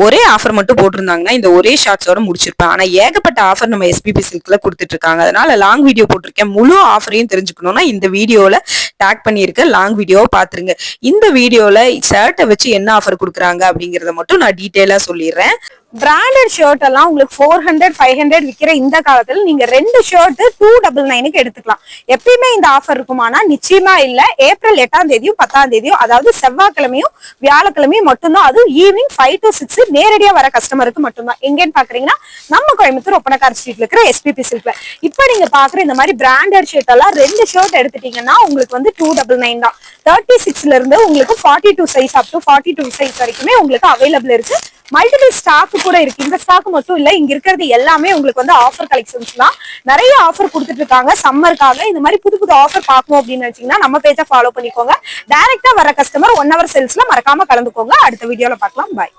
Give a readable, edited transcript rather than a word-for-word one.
ஒரே ஆஃபர் மட்டும் போட்டிருந்தாங்கன்னா இந்த ஒரே ஷார்ட்ஸோட முடிச்சிருப்பேன். ஆனா ஏகப்பட்ட ஆஃபர் நம்ம எஸ்பிபி சில்க்ல கொடுத்துட்டு இருக்காங்க. அதனால லாங் வீடியோ போட்டிருக்கேன். முழு ஆஃபரையும் தெரிஞ்சுக்கணும்னா இந்த வீடியோல டேக் பண்ணியிருக்க லாங் வீடியோவை பாத்துருங்க. இந்த வீடியோல ஷர்ட்டை வச்சு என்ன ஆஃபர் கொடுக்குறாங்க அப்படிங்கறத மட்டும் நான் டீட்டெயிலா சொல்லிடுறேன். பிராண்டட் ஷர்ட் எல்லாம் உங்களுக்கு 400 500 விற்கிற இந்த காலத்துல நீங்க 2 ஷர்ட் 299க்கு எடுத்துக்கலாம். எப்பயுமே இந்த ஆஃபர் இருக்குமானா நிச்சயமா இல்ல. ஏப்ரல் 8ஆம் தேதியும் 10ஆம் தேதியும், அதாவது செவ்வாய்க்கிழமையும் வியாழக்கிழமையும் மட்டும்தான். அது ஈவினிங் 5 to 6 நேரடியா வர கஸ்டமருக்கு மட்டும்தான். எங்கன்னு பாக்குறீங்கன்னா நம்ம கோயம்புத்தூர் ஒப்பனக்கார ஸ்ட்ரீட்ல இருக்கிற எஸ்பிபி சில்க்ல. இப்ப நீங்க பாக்குற இந்த மாதிரி பிராண்டட் ஷர்ட் எல்லாம் 2 ஷர்ட் எடுத்துட்டீங்கன்னா உங்களுக்கு வந்து 299 தான். 36ல இருந்து உங்களுக்கு 42 சைஸ் அப் டு 42 சைஸ் வரைக்குமே உங்களுக்கு அவைலபிள் இருக்கு. மல்டிபிள் ஸ்டாக் கூட இருக்கு. இந்த ஸ்டாக் மட்டும் இல்ல, இங்க இருக்கிறது எல்லாமே உங்களுக்கு வந்து ஆஃபர் கலெக்ஷன்ஸ் தான். நிறைய ஆஃபர் கொடுத்துட்டு இருக்காங்க சம்மருக்காக. இந்த மாதிரி புது புது ஆஃபர் பார்க்கணும் அப்படின்னு நினைச்சீங்கன்னா நம்ம பேஜை ஃபாலோ பண்ணிக்கோங்க. டைரக்டா வர கஸ்டமர் 1 hour சேல்ஸ்ல மறக்காம கலந்துக்கோங்க. அடுத்த வீடியோல பார்க்கலாம். பாய்.